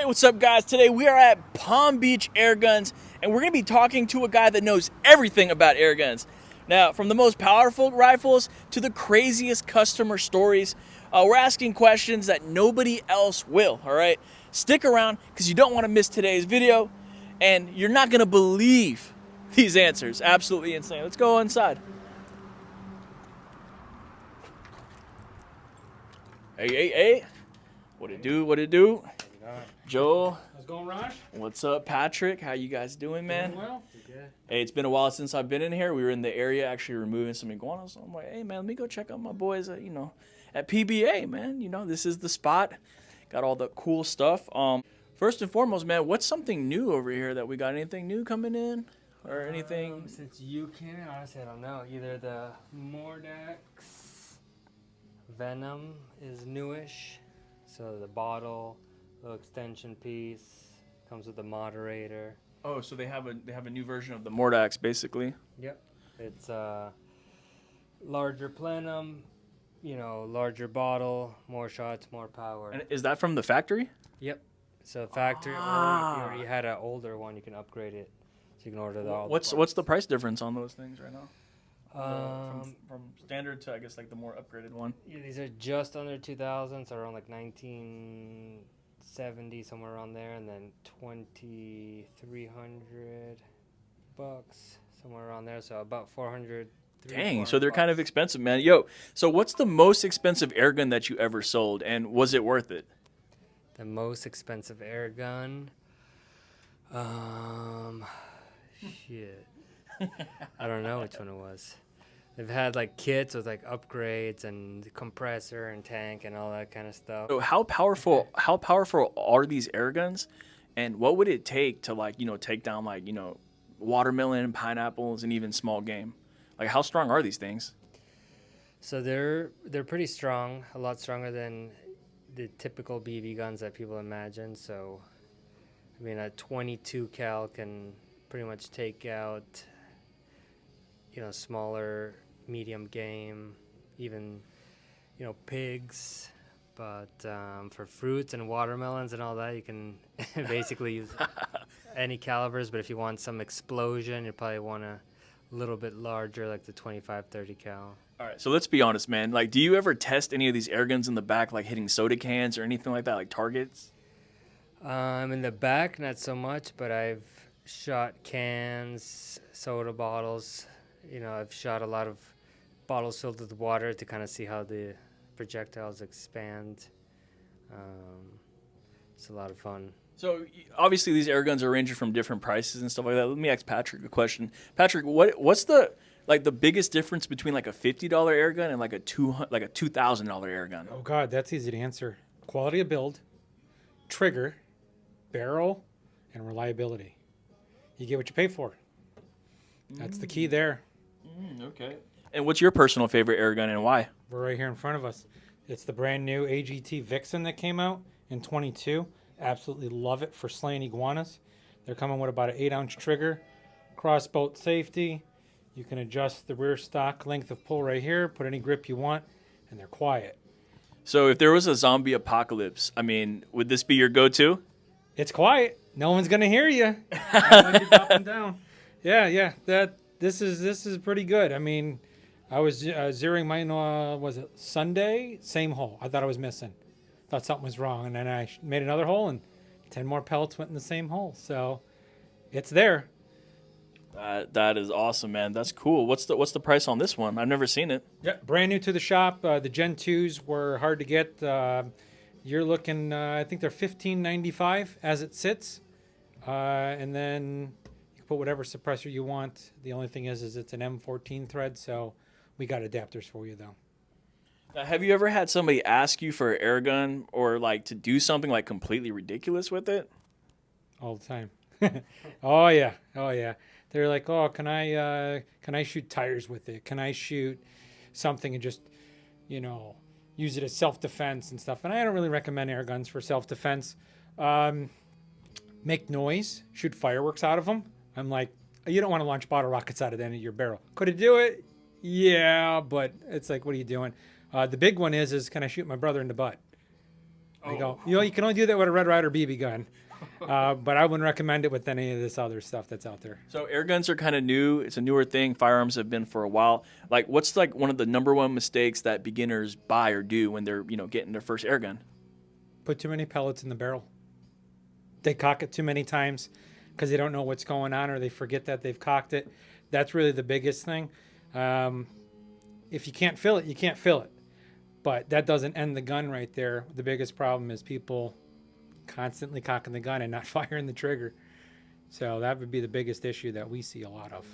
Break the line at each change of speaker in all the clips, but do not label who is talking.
Hey, what's up, guys? Today we are at Palm Beach Airguns, and we're going to be talking to a guy that knows everything about airguns. Now, from the most powerful rifles to the craziest customer stories, we're asking questions that nobody else will, all right? Stick around because you don't want to miss today's video, and you're not going to believe these answers. Absolutely insane. Let's go inside. Hey. What it do? Joel.
How's it going, Raj?
What's up, Patrick? How you guys doing, man?
Doing well. Good.
Hey, it's been a while since I've been in here. We were in the area actually removing some iguanas. So I'm like, hey, man, let me go check out my boys at, at PBA, man. This is the spot. Got all the cool stuff. First and foremost, man, what's something new over here that we got? Anything new coming in or anything?
Since you came in, honestly, I don't know. Either the Mordex Venom is newish. So the bottle, little extension piece, comes with a moderator.
Oh, so they have a new version of the Mordax, basically.
Yep. It's larger plenum, larger bottle, more shots, more power.
And is that from the factory?
Yep. So factory, or if you already had an older one, you can upgrade it. So you can order the.
What's the price difference on those things right now? From standard to, I guess, like the more upgraded one.
Yeah, these are just under 2,000, so around like 1970, somewhere around there, and then 2,300 bucks, somewhere around there. So about 400.
Dang, so they're kind of expensive, man. Yo, so what's the most expensive airgun that you ever sold, and was it worth it?
The most expensive airgun? Shit. I don't know which one it was. They've had like kits with like upgrades and compressor and tank and all that kind of stuff.
So how powerful are these airguns, and what would it take to take down watermelon, pineapples, and even small game? Like, how strong are these things?
So they're pretty strong, a lot stronger than the typical BB guns that people imagine. So I mean, a 22 cal can pretty much take out smaller, medium game, even, pigs. But for fruits and watermelons and all that, you can basically use any calibers. But if you want some explosion, you probably want a little bit larger, like the 25, 30 cal.
All right, so let's be honest, man. Like, do you ever test any of these air guns in the back, like hitting soda cans or anything like that, like targets?
In the back, not so much, but I've shot cans, soda bottles. I've shot a lot of bottles filled with water to kind of see how the projectiles expand. It's a lot of fun. So
obviously these air guns are ranging from different prices and stuff like that. Let me ask Patrick a question. Patrick, what's the biggest difference between like a $50 air gun and like a $2,000 air gun?
Oh God, that's easy to answer. Quality of build, trigger, barrel, and reliability. You get what you pay for. That's the key there.
Okay. And what's your personal favorite air gun and why?
We're right here in front of us. It's the brand new AGT Vixen that came out in 22. Absolutely love it for slaying iguanas. They're coming with about an 8-ounce trigger, crossbolt safety. You can adjust the rear stock length of pull right here, put any grip you want, and they're quiet.
So if there was a zombie apocalypse, I mean, would this be your go-to?
It's quiet. No one's gonna hear you. When you're dropping down. Yeah. This is pretty good. I mean, I was zeroing mine. Was it Sunday? Same hole. I thought I was missing. Thought something was wrong, and then I made another hole, and 10 more pellets went in the same hole. So it's there.
That is awesome, man. That's cool. What's the price on this one? I've never seen it.
Yeah, brand new to the shop. The Gen 2s were hard to get. You're looking, I think they're $15.95 as it sits, and then you can put whatever suppressor you want. The only thing is it's an M14 thread, so we got adapters for you though.
Now, have you ever had somebody ask you for an air gun or like to do something like completely ridiculous with it?
All the time. Oh yeah. They're like, oh, can I shoot tires with it? Can I shoot something and just, use it as self-defense and stuff? And I don't really recommend air guns for self-defense. Make noise, shoot fireworks out of them. I'm like, you don't want to launch bottle rockets out of the end of your barrel. Could it do it? Yeah, but it's like, what are you doing? The big one is can I shoot my brother in the butt? They go, you can only do that with a Red Ryder BB gun. But I wouldn't recommend it with any of this other stuff that's out there.
So air guns are kind of new. It's a newer thing. Firearms have been for a while. Like, what's like one of the number one mistakes that beginners buy or do when they're getting their first air gun?
Put too many pellets in the barrel. They cock it too many times because they don't know what's going on, or they forget that they've cocked it. That's really the biggest thing. If you can't fill it, you can't fill it. But that doesn't end the gun right there. The biggest problem is people constantly cocking the gun and not firing the trigger. So that would be the biggest issue that we see a lot of.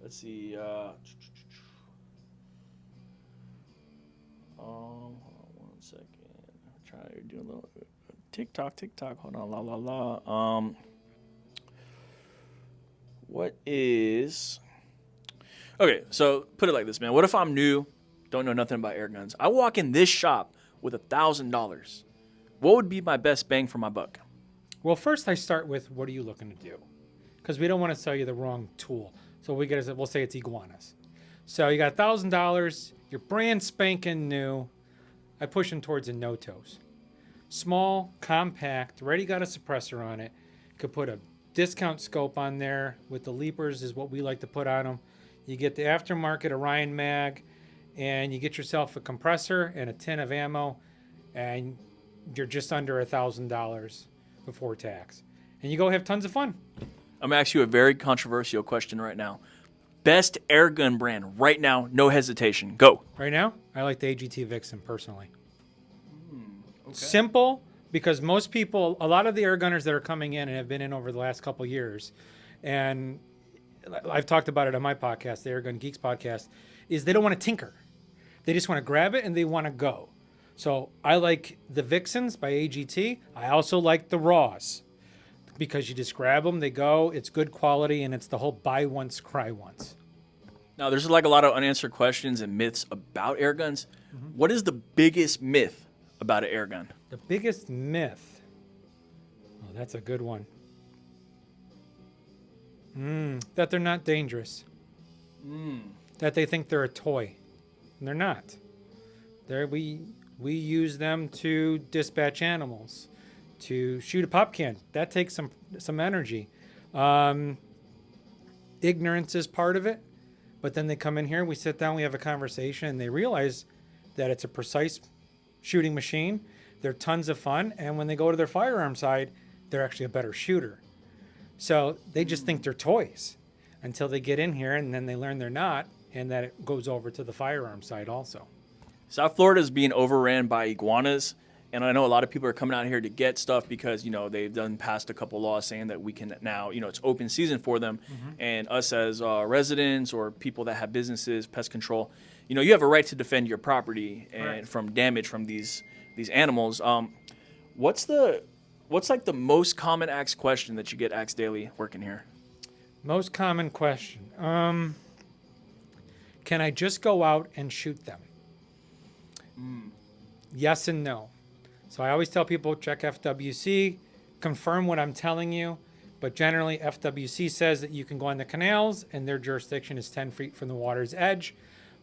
Let's see. Hold on 1 second. Try to do a little TikTok. Hold on, la. What is? Okay, so put it like this, man. What if I'm new, don't know nothing about air guns? I walk in this shop with $1,000. What would be my best bang for my buck?
Well, first I start with, what are you looking to do? Because we don't want to sell you the wrong tool. So we'll say it's iguanas. So you got $1,000. You're brand spanking new. I push them towards a no-toes. Small, compact, already got a suppressor on it. Could put a discount scope on there with the leapers is what we like to put on them. You get the aftermarket Orion mag, and you get yourself a compressor and a tin of ammo, and you're just under $1,000 before tax. And you go have tons of fun.
I'm going to ask you a very controversial question right now. Best air gun brand right now, no hesitation. Go.
Right now, I like the AGT Vixen personally.
Okay.
Simple, because most people, a lot of the air gunners that are coming in and have been in over the last couple years, and I've talked about it on my podcast, the Air Gun Geeks podcast, is they don't want to tinker. They just want to grab it and they want to go. So I like the Vixens by AGT. I also like the Raws because you just grab them, they go, it's good quality, and it's the whole buy once, cry once.
Now, there's like a lot of unanswered questions and myths about air guns. What is the biggest myth about an air gun?
The biggest myth. Oh, that's a good one. That they're not dangerous. That they think they're a toy. And they're not. We use them to dispatch animals, to shoot a pop can. That takes some energy. Ignorance is part of it. But then they come in here, we sit down, we have a conversation, and they realize that it's a precise shooting machine. They're tons of fun. And when they go to their firearm side, they're actually a better shooter. So they just think they're toys until they get in here, and then they learn they're not, and that it goes over to the firearm side also.
South Florida is being overran by iguanas, and I know a lot of people are coming out here to get stuff because, they've done passed a couple laws saying that we can now, it's open season for them, and us as residents or people that have businesses, pest control, you have a right to defend your property and from damage from these animals. What's like the most common asked question that you get asked daily working here?
Most common question. Can I just go out and shoot them? Yes and no. So I always tell people, check FWC, confirm what I'm telling you. But generally, FWC says that you can go on the canals, and their jurisdiction is 10 feet from the water's edge.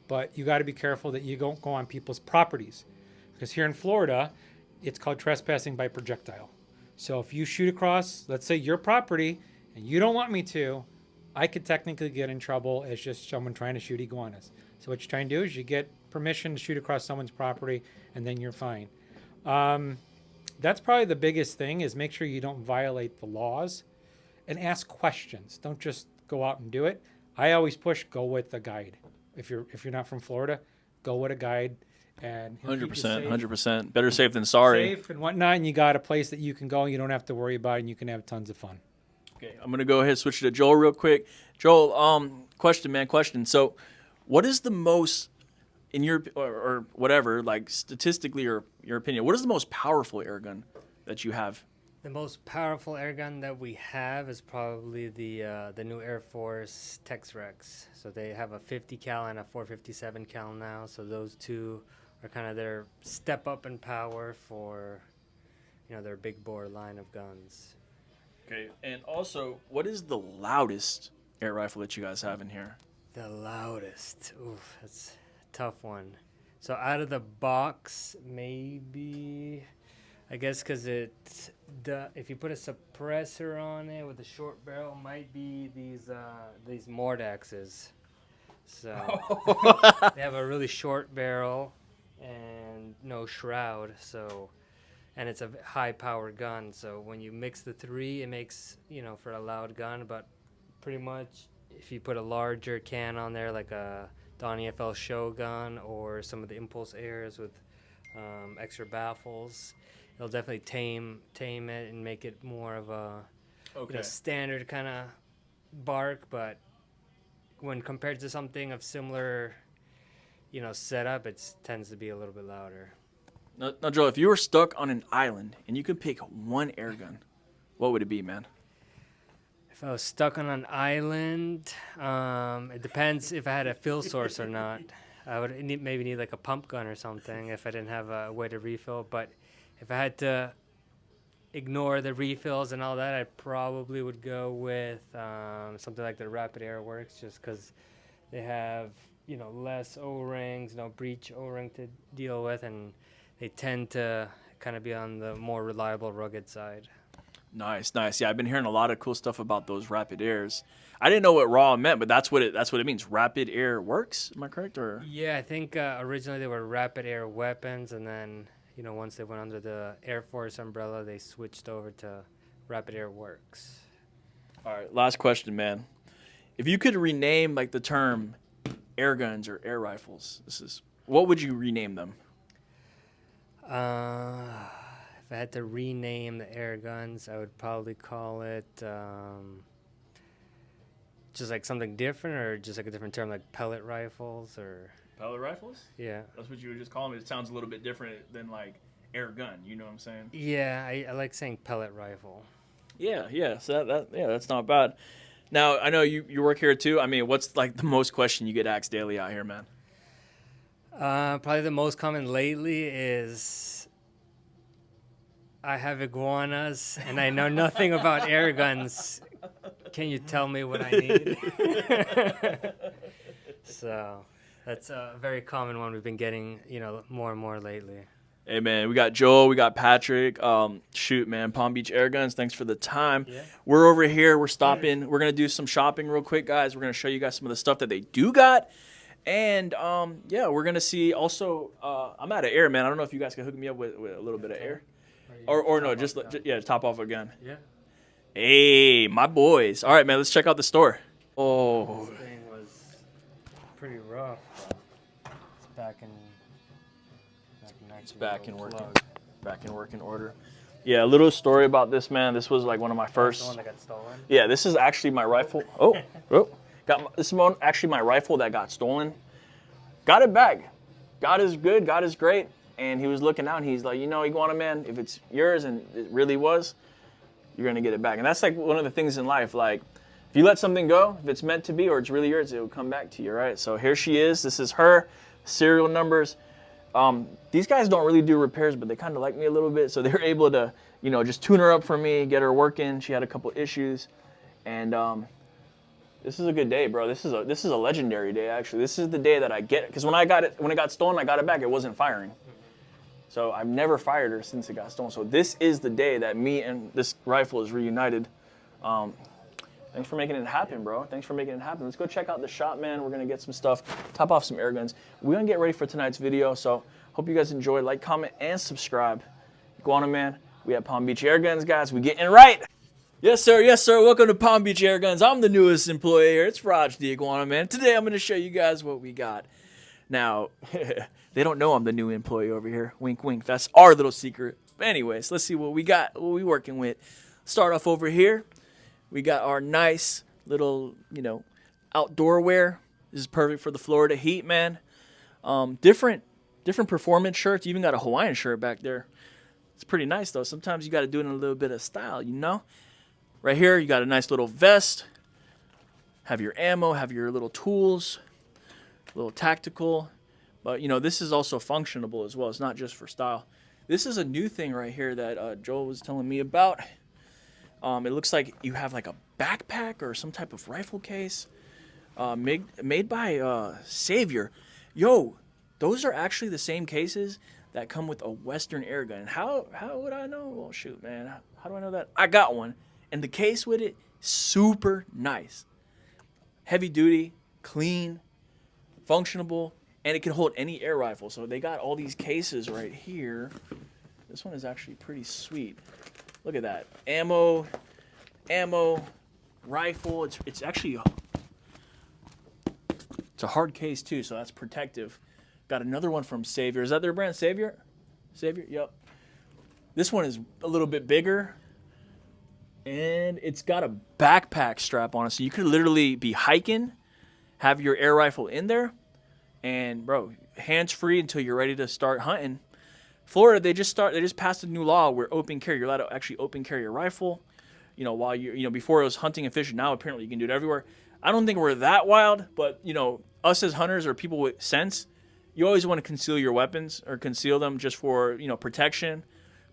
But you got to be careful that you don't go on people's properties. Because here in Florida, it's called trespassing by projectile. So if you shoot across, let's say, your property, and you don't want me to, I could technically get in trouble as just someone trying to shoot iguanas. So what you're trying to do is you get permission to shoot across someone's property, and then you're fine. That's probably the biggest thing, is make sure you don't violate the laws and ask questions. Don't just go out and do it. I always push, go with a guide. If you're not from Florida, go with a guide. And
100%. Better safe than sorry.
Safe and whatnot, and you got a place that you can go. You don't have to worry about it, and you can have tons of fun.
Okay, I'm gonna go ahead and switch to Joel real quick. Joel, question. So, what is the most, in your or whatever, like statistically or your opinion, what is the most powerful air gun that you have?
The most powerful air gun that we have is probably the new Air Force Tex-Rex. So they have a 50 cal and a 457 cal now. So those two are kind of their step up in power for, their big bore line of guns.
Okay, and also, what is the loudest air rifle that you guys have in here?
The loudest. Oof, that's a tough one. So out of the box, maybe, I guess, because if you put a suppressor on it with a short barrel, it might be these Mordaxes. So they have a really short barrel and no shroud. So, and it's a high power gun. So when you mix the three, it makes, for a loud gun. But pretty much, if you put a larger can on there, like a Donnie FL Shogun or some of the Impulse Airs with extra baffles, it'll definitely tame it and make it more of a standard kind of bark. But when compared to something of similar, setup, it tends to be a little bit louder.
Now, Joel, if you were stuck on an island and you could pick one air gun, what would it be, man?
If I was stuck on an island, it depends if I had a fuel source or not. I would maybe need like a pump gun or something if I didn't have a way to refill. But if I had to ignore the refills and all that, I probably would go with something like the Rapid Air Works, just because they have less O-rings, no breach O-ring to deal with, and they tend to kind of be on the more reliable, rugged side.
Nice. Yeah, I've been hearing a lot of cool stuff about those Rapid Airs. I didn't know what raw meant, but that's what it means. Rapid Air Works. Am I correct? Or
yeah, I think originally they were Rapid Air Weapons, and then once they went under the Air Force umbrella, they switched over to Rapid Air Works.
All right, last question, man. If you could rename like the term air guns or air rifles, what would you rename them?
If I had to rename the air guns, I would probably call it just like something different, or just like a different term, like pellet rifles, or
Pellet rifles?
Yeah.
That's what you would just call them. It sounds a little bit different than like air gun. You know what I'm saying?
Yeah, I like saying pellet rifle.
Yeah. So that's not bad. Now I know you work here too. I mean, what's like the most question you get asked daily out here, man?
Probably the most common lately is, I have iguanas and I know nothing about air guns. Can you tell me what I need? So that's a very common one we've been getting, more and more lately.
Hey, man, we got Joel, we got Patrick. Shoot, man, Palm Beach Airguns, thanks for the time.
Yeah.
We're over here. We're stopping. We're going to do some shopping real quick, guys. We're going to show you guys some of the stuff that they do got. And, we're going to see also, I'm out of air, man. I don't know if you guys can hook me up with a little bit of air. Or no, just top off a gun.
Yeah.
Hey, my boys. All right, man, let's check out the store. Oh.
This thing was pretty rough. It's back in
working order. Yeah, a little story about this, man. This was like one of my first.
The one that got stolen?
Yeah, this is actually my rifle. This is actually my rifle that got stolen. Got it back. God is good. God is great. And he was looking out, and he's like, Iguana Man, if it's yours and it really was, you're going to get it back. And that's like one of the things in life. Like, if you let something go, if it's meant to be or it's really yours, it will come back to you, right? So here she is. This is her. Serial numbers. These guys don't really do repairs, but they kind of like me a little bit. So they were able to, just tune her up for me, get her working. She had a couple issues. And this is a good day, bro. This is a legendary day, actually. This is the day that I get it. Because when it got stolen, I got it back. It wasn't firing. So I've never fired her since it got stolen. So this is the day that me and this rifle is reunited. Thanks for making it happen, bro. Thanks for making it happen. Let's go check out the shop, man. We're going to get some stuff, top off some air guns. We're going to get ready for tonight's video. So hope you guys enjoy. Like, comment, and subscribe. Iguana Man, we have Palm Beach Air Guns, guys. We getting right. Yes, sir. Yes, sir. Welcome to Palm Beach Air Guns. I'm the newest employee here. It's Raj, the Iguana Man. Today I'm going to show you guys what we got. Now, they don't know I'm the new employee over here. Wink, wink. That's our little secret. But anyways, let's see what we got, what we working with. Start off over here. We got our nice little, outdoor wear. This is perfect for the Florida heat, man. Different performance shirts. You even got a Hawaiian shirt back there. It's pretty nice, though. Sometimes you got to do it in a little bit of style, Right here, you got a nice little vest. Have your ammo, have your little tools. A little tactical, but this is also functionable as well. It's not just for style. This is a new thing right here that Joel was telling me about. It looks like you have like a backpack or some type of rifle case made by Savior. Yo, those are actually the same cases that come with a Western air gun. How would I know? Well, shoot, man. How do I know that? I got one, and the case with it, super nice, heavy duty, clean, functionable, and it can hold any air rifle. So they got all these cases right here. This one is actually pretty sweet. Look at that. Ammo, rifle. It's actually it's a hard case too, so that's protective. Got another one from Savior. Is that their brand? Savior? Savior? Yep. This one is a little bit bigger. And it's got a backpack strap on it. So you could literally be hiking, have your air rifle in there, and bro, hands free until you're ready to start hunting. Florida, they just passed a new law where open carry, you're allowed to actually open carry a rifle. While before it was hunting and fishing, now apparently you can do it everywhere. I don't think we're that wild, but us as hunters or people with sense, you always want to conceal your weapons or conceal them just for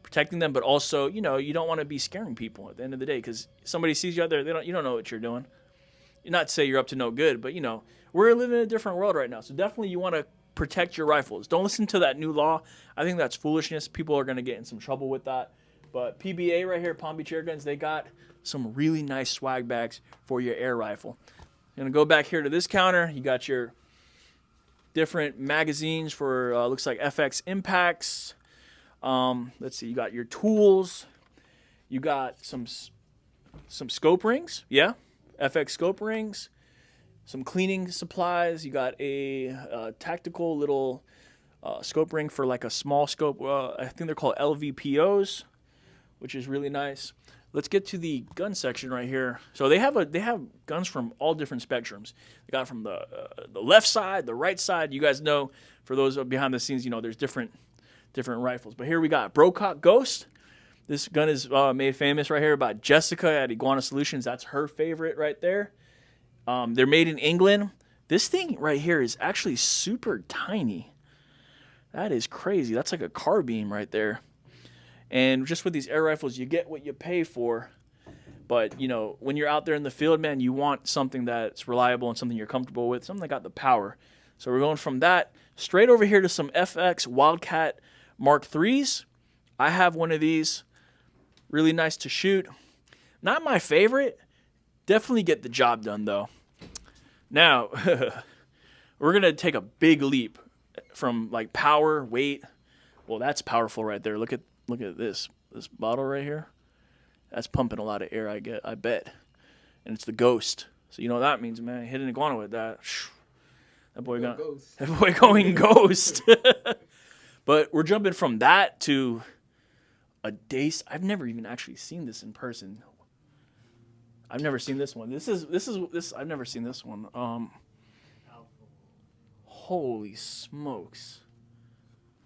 protecting them, but also you don't want to be scaring people at the end of the day because somebody sees you out there, you don't know what you're doing. You're not to say you're up to no good, but we're living in a different world right now, so definitely you want to protect your rifles. Don't listen to that new law. I think that's foolishness. People are going to get in some trouble with that. But PBA right here, Palm Beach Airguns, they got some really nice swag bags for your air rifle. I'm going to go back here to this counter. You got your different magazines for, looks like FX impacts. Let's see, you got your tools. You got some scope rings. Yeah, FX scope rings. Some cleaning supplies. You got a tactical little scope ring for like a small scope. I think they're called LVPOs, which is really nice. Let's get to the gun section right here. So they have guns from all different spectrums. They got from the left side, the right side. You guys know, for those behind the scenes, there's different rifles. But here we got Brocock Ghost. This gun is made famous right here by Jessica at Iguana Solutions. That's her favorite right there. They're made in England. This thing right here is actually super tiny. That is crazy. That's like a carbine right there. And just with these air rifles, you get what you pay for. But, when you're out there in the field, man, you want something that's reliable and something you're comfortable with, something that got the power. So we're going from that straight over here to some FX Wildcat Mark IIIs. I have one of these. Really nice to shoot. Not my favorite. Definitely get the job done, though. Now, we're going to take a big leap from, like, power, weight. Well, that's powerful right there. Look at this bottle right here. That's pumping a lot of air, I bet. And it's the Ghost. So you know what that means, man. Hit an iguana with that. That boy going ghost. But we're jumping from that to a Dace. I've never even actually seen this in person. I've never seen this one. This I've never seen this one. Holy smokes.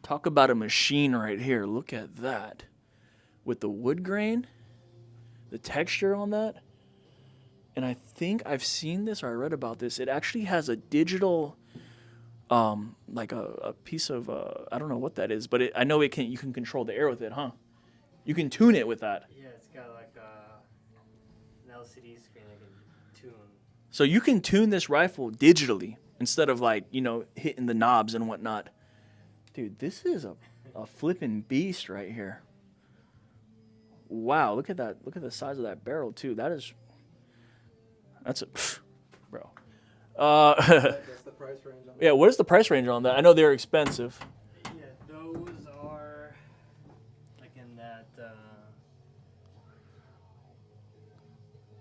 Talk about a machine right here. Look at that. With the wood grain, the texture on that. And I think I've seen this or I read about this. It actually has a digital, like a piece of, I don't know what that is, but I know you can control the air with it, huh? You can tune it with that.
Yeah, it's got like an LCD screen I can tune.
So you can tune this rifle digitally instead of hitting the knobs and whatnot. Dude, this is a flipping beast right here. Wow, look at that. Look at the size of that barrel too. That's a bro.
That's the price range on that.
Yeah, what is the price range on that? I know they're expensive.
Yeah, those are like in that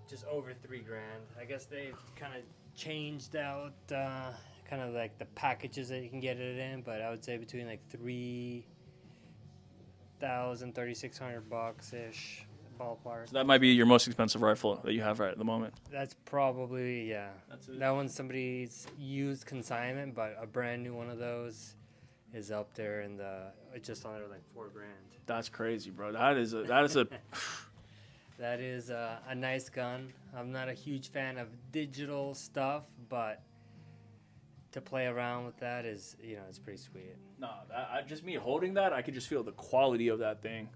just over $3,000. I guess they've kind of changed out kind of like the packages that you can get it in, but I would say between like $3,000, $3,600 ish ballpark.
So that might be your most expensive rifle that you have right at the moment.
That's probably, yeah.
That's it.
That one's somebody's used consignment, but a brand new one of those is up there in just under like $4,000.
That's crazy, bro. That is a
That is a nice gun. I'm not a huge fan of digital stuff, but to play around with that is, it's pretty sweet.
No, just me holding that, I could just feel the quality of that thing.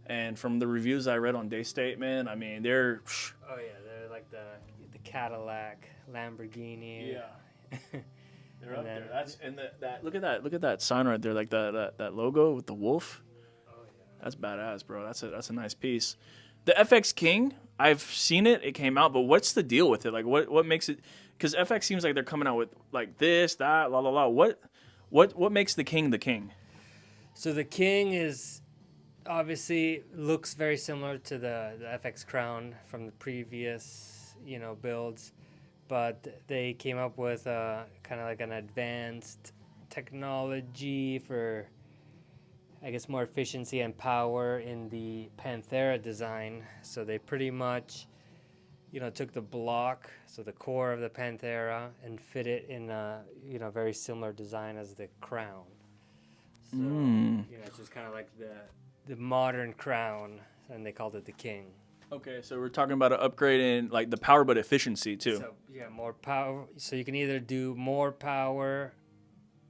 And from the reviews I read on Daystate, man, I mean, they're...
Oh, yeah, they're like the Cadillac, Lamborghini.
Yeah. They're
And
up
then-
there. That's and that. Look at that sign right there, like that logo with the wolf.
Oh yeah.
That's badass, bro. That's a nice piece. The FX King, I've seen it. It came out, but what's the deal with it? Like, what makes it? Because FX seems like they're coming out with like this, that, la la la. What makes the King the King?
So the King is obviously looks very similar to the FX Crown from the previous, builds, but they came up with kind of like an advanced technology for, I guess, more efficiency and power in the Panthera design. So they pretty much, took the block, so the core of the Panthera, and fit it in a, very similar design as the Crown. So, it's just kind of like the modern Crown, and they called it the King.
Okay, so we're talking about an upgrade in like the power, but efficiency too.
So yeah, more power. So you can either do more power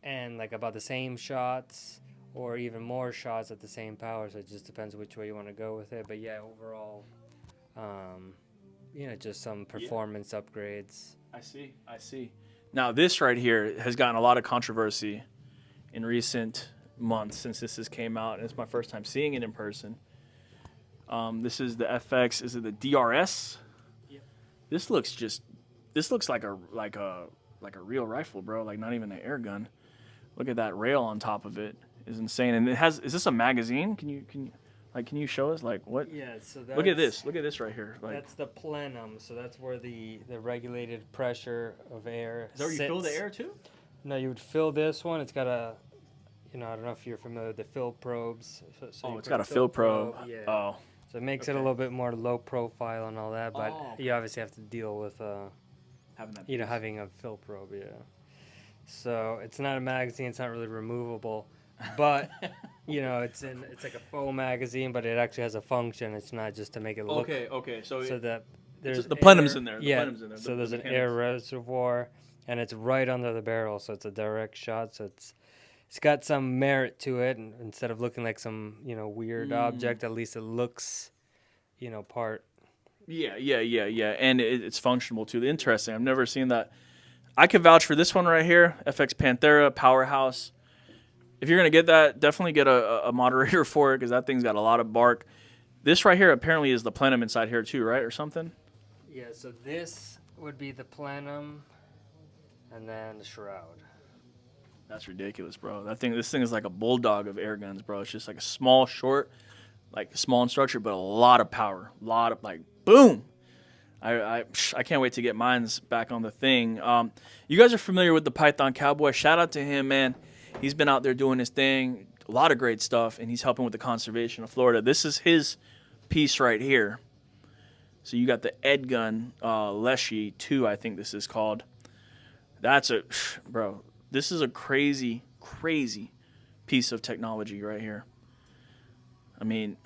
and like about the same shots, or even more shots at the same power. So it just depends which way you want to go with it. But yeah, overall, just some performance upgrades.
I see. Now this right here has gotten a lot of controversy in recent months since this came out, and it's my first time seeing it in person. This is the FX. Is it the DRS?
Yep.
This looks like a real rifle, bro. Like not even an air gun. Look at that rail on top of it. Is insane. And is this a magazine? Can you show us like what?
Yeah. So
Look at this right here. Like,
that's the plenum. So that's where the regulated pressure of air.
is that where you fill the
sits.
air too?
No, you would fill this one. It's got a, I don't know if you're familiar with the fill probes. So you
It's
put
got a fill probe.
Yeah.
Oh,
So it makes it a
okay.
little bit more low profile and all that, but
Oh, okay.
you obviously have to deal with,
having that.
having a fill probe. Yeah. So it's not a magazine. It's not really removable, but it's like a faux magazine, but it actually has a function. It's not just to make it look.
Okay.
So that there's
the plenum's
air-
in there. The
Yeah.
plenum's in there.
So
The
there's an
mechanics.
air reservoir, and it's right under the barrel, so it's a direct shot. So it's got some merit to it, and instead of looking like some weird object, at least it looks part.
Yeah, and it's functional too. Interesting. I've never seen that. I could vouch for this one right here, FX Panthera Powerhouse. If you're gonna get that, definitely get a moderator for it because that thing's got a lot of bark. This right here apparently is the plenum inside here too, right, or something?
Yeah. So this would be the plenum, and then the shroud.
That's ridiculous, bro. This thing is like a bulldog of air guns, bro. It's just like a small, short, like small in structure, but a lot of power, a lot of like boom. I can't wait to get mine's back on the thing. You guys are familiar with the Python Cowboy? Shout out to him, man. He's been out there doing his thing, a lot of great stuff, and he's helping with the conservation of Florida. This is his piece right here. So you got the Ed Gun Leshy 2, I think this is called. Bro, this is a crazy, crazy piece of technology right here. I mean,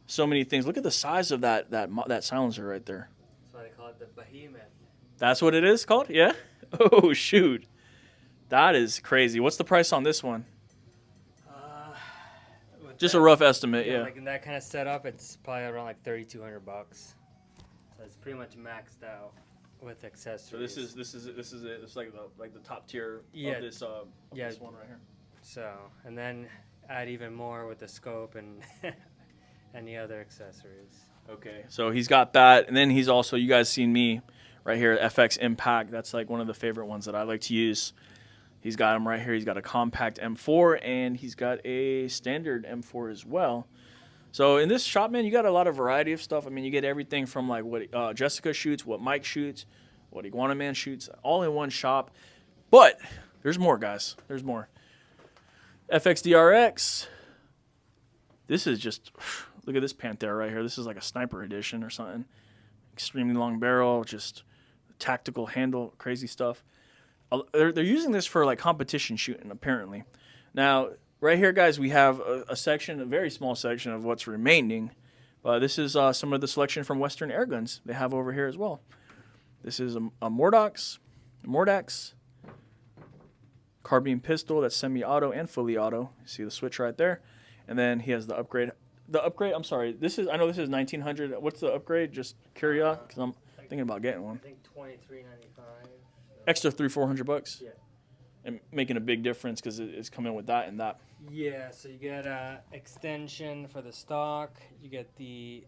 so many things. Look at the size of that silencer right there.
That's why they call it the behemoth.
That's what it is called? Yeah? Oh, shoot. That is crazy. What's the price on this one? Just a rough estimate, yeah.
Like in that kind of setup, it's probably around like $3,200. So it's pretty much maxed out with accessories.
So this is it. It's like the top tier
Yeah.
of this this one right here.
So, and then add even more with the scope and any other accessories.
Okay. So he's got that, and then he's also, you guys seen me right here, FX Impact. That's like one of the favorite ones that I like to use. He's got him right here. He's got a compact M4, and he's got a standard M4 as well. So in this shop, man, you got a lot of variety of stuff. I mean, you get everything from like what Jessica shoots, what Mike shoots, what Iguana Man shoots, all in one shop. But there's more, guys. There's more. FXDRX. This is just, look at this Panthera right here. This is like a sniper edition or something. Extremely long barrel, just tactical handle, crazy stuff. They're using this for like competition shooting, apparently. Now, right here, guys, we have a section, a very small section of what's remaining. This is some of the selection from Western Airguns they have over here as well. This is a Mordax, carbine pistol that's semi-auto and fully auto. You see the switch right there. And then he has the upgrade. I'm sorry, I know this is 1900. What's the upgrade? Just curious, because I'm thinking about getting one.
I think $23.95.
Extra $300-400.
Yeah.
and making a big difference because it's coming with that and that.
Yeah, so you get extension for the stock. You get the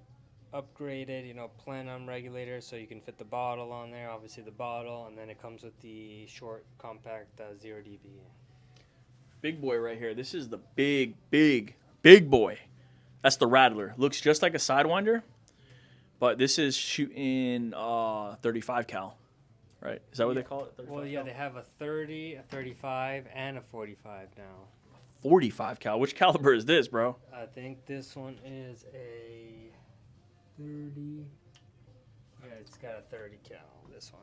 upgraded, plenum regulator, so you can fit the bottle on there. Obviously, the bottle, and then it comes with the short, compact 0 dB.
Big boy right here. This is the big boy. That's the Rattler. Looks just like a Sidewinder, but this is shooting 35 cal, right? Is that what they call it?
Well, yeah, they have a 30, a 35, and a 45 now.
45 cal. Which caliber is this, bro?
I think this one is a 30. Yeah, it's got a 30 cal, this one.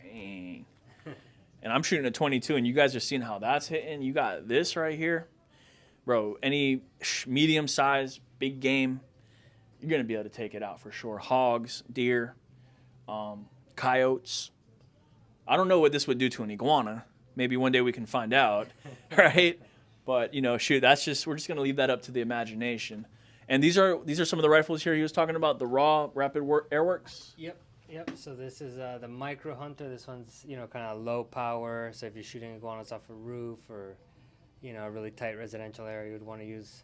Dang. And I'm shooting a 22, and you guys are seeing how that's hitting. You got this right here. Bro, any medium size, big game, you're going to be able to take it out for sure. Hogs, deer, coyotes. I don't know what this would do to an iguana. Maybe one day we can find out, right? But, shoot, we're just going to leave that up to the imagination. And these are some of the rifles here he was talking about, the raw rapid airworks.
Yep. So this is the Micro Hunter. This one's, kind of low power. So if you're shooting iguanas off a roof or, a really tight residential area, you would want to use,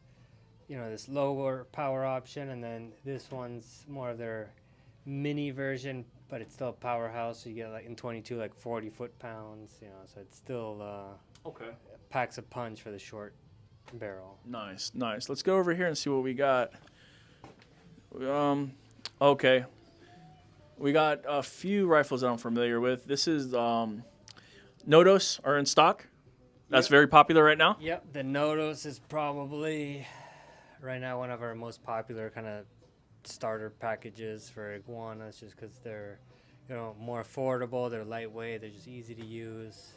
this lower power option. And then this one's more of their mini version, but it's still a powerhouse. So you get in 22, 40 foot-pounds, so it's still
Okay.
packs a punch for the short barrel.
Nice. Let's go over here and see what we got. Okay. We got a few rifles that I'm familiar with. This is Nodos are in stock. That's very popular right now.
Yep, the Nodos is probably right now one of our most popular kind of starter packages for iguanas, just because they're more affordable, they're lightweight, they're just easy to use.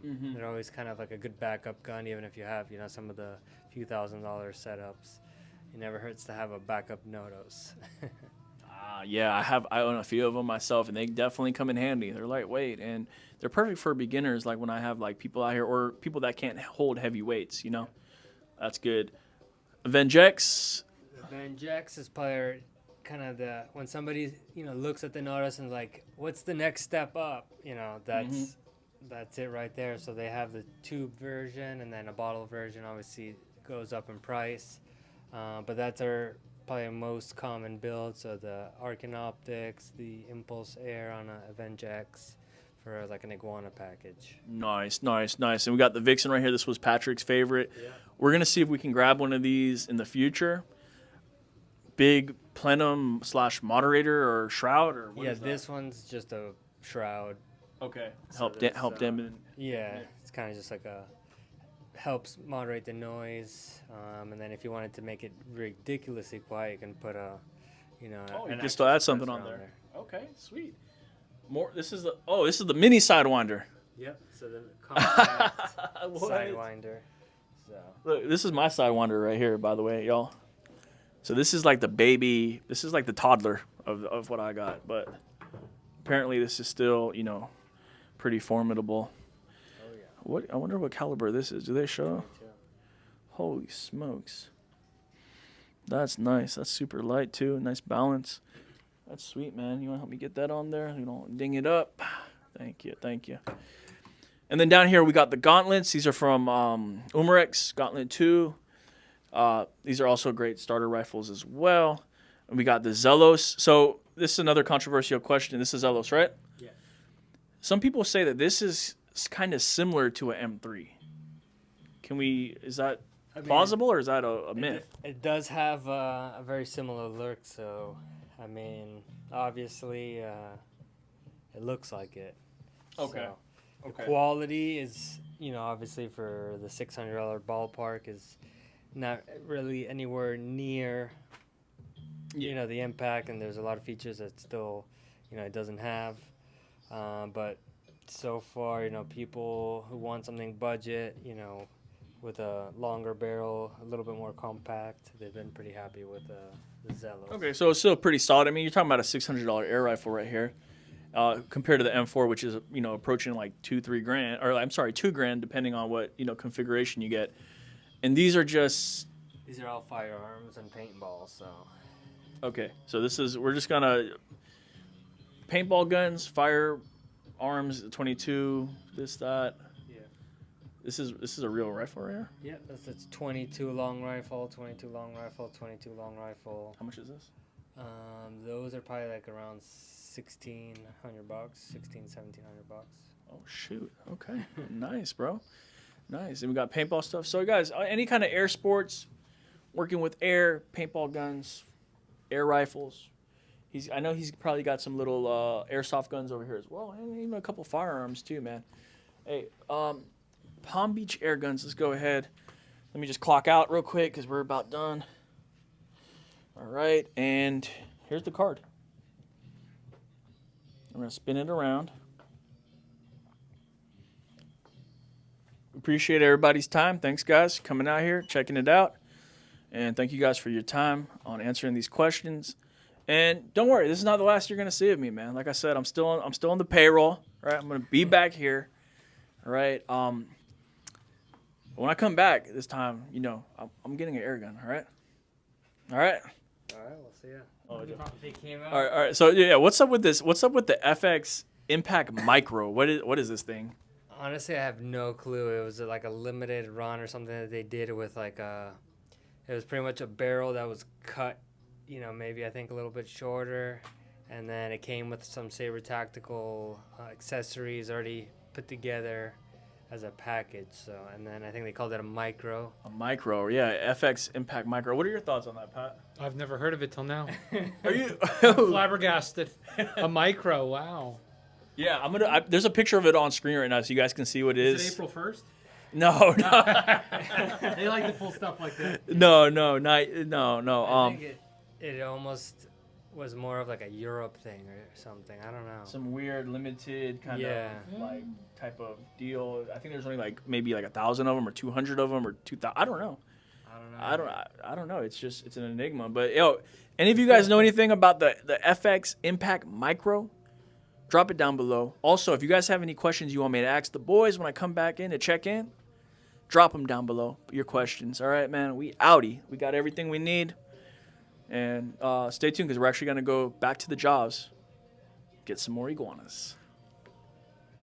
They're always kind of like a good backup gun, even if you have some of the few $1,000 setups. It never hurts to have a backup Nodos.
Yeah, I own a few of them myself, and they definitely come in handy. They're lightweight, and they're perfect for beginners, like when I have people out here or people that can't hold heavy weights. That's good. Vengex.
The Vengex is probably kind of when somebody looks at the Nodos and what's the next step up? That's it right there. So they have the tube version, and then a bottle version obviously goes up in price, but that's probably our most common build. So the Arcane Optics, the Impulse Air on a Vengex for an iguana package.
Nice. And we got the Vixen right here. This was Patrick's favorite.
Yeah.
We're going to see if we can grab one of these in the future. Big plenum / moderator or shroud or what is that?
This one's just a shroud.
Okay.
So
Help them.
Yeah, it's kind of just helps moderate the noise, and then if you wanted to make it ridiculously quiet, you can put
you can still add something on there. Okay, sweet. This is the mini Sidewinder.
Yep. So the compact Sidewinder. So
look, this is my Sidewinder right here, by the way, y'all. So this is like the baby. This is like the toddler of what I got, but apparently this is still pretty formidable. I wonder what caliber this is. Do they show? Holy smokes. That's nice. That's super light too. Nice balance. That's sweet, man. You want to help me get that on there? You don't ding it up. Thank you. And then down here we got the gauntlets. These are from Umarex Gauntlet 2. These are also great starter rifles as well. And we got the Zelos. So this is another controversial question. This is Zelos, right?
Yeah.
Some people say that this is kind of similar to an M3. Is that plausible or is that a myth?
It does have a very similar look, so obviously it looks like it.
Okay.
So, the quality is, obviously for the $600 ballpark is not really anywhere near, the impact, and there's a lot of features that still, it doesn't have, but so far, people who want something budget, with a longer barrel, a little bit more compact, they've been pretty happy with the Zelos.
Okay, so it's still pretty solid. I mean, you're talking about a $600 air rifle right here, compared to the M4, which is approaching like $2-3 grand, or I'm sorry, $2 grand, depending on what configuration you get. And these are all
firearms and paintballs. So
okay, so we're just gonna paintball guns, firearms, 22, this, that.
Yeah.
This is a real rifle right here.
Yeah, that's 22 long rifle, 22 long rifle, 22 long rifle.
How much is this?
Those are probably like around $1,600, 1,700 bucks.
Oh shoot. Okay. Nice, bro. Nice. And we got paintball stuff. So guys, any kind of air sports, working with air, paintball guns, air rifles. I know he's probably got some little airsoft guns over here as well, and even a couple firearms too, man. Hey, Palm Beach Airguns. Let's go ahead. Let me just clock out real quick because we're about done. All right, and here's the card. I'm gonna spin it around. Appreciate everybody's time. Thanks, guys, coming out here, checking it out, and thank you guys for your time on answering these questions. And don't worry, this is not the last you're gonna see of me, man. Like I said, I'm still on the payroll. Right, I'm gonna be back here. All right. When I come back this time, you know, I'm getting an air gun. All right. All right.
All right, we'll see ya.
Oh, yeah.
They came out.
All right. So yeah, what's up with this? What's up with the FX Impact Micro? What is this thing?
Honestly, I have no clue. It was like a limited run or something that they did with like it was pretty much a barrel that was cut, you know, maybe I think a little bit shorter, and then it came with some Saber Tactical accessories already put together as a package. So, and then I think they called it a micro.
A micro, yeah, FX Impact Micro. What are your thoughts on that, Pat?
I've never heard of it till now.
Are you
Flabbergasted. A micro, wow.
Yeah, there's a picture of it on screen right now, so you guys can see what it is.
Is it April 1st?
No.
They like to pull stuff like that.
No.
I think it almost was more of like a Europe thing or something. I don't know.
Some weird limited kind
Yeah.
of like type of deal. I think there's only like maybe like 1,000 of them or 200 of them or 2,000. I don't know. I don't know. It's an enigma. But yo, any of you guys know anything about the FX Impact Micro? Drop it down below. Also, if you guys have any questions you want me to ask the boys when I come back in to check in, drop them down below. Your questions. All right, man. We outie. We got everything we need. And stay tuned because we're actually going to go back to the jaws, get some more iguanas.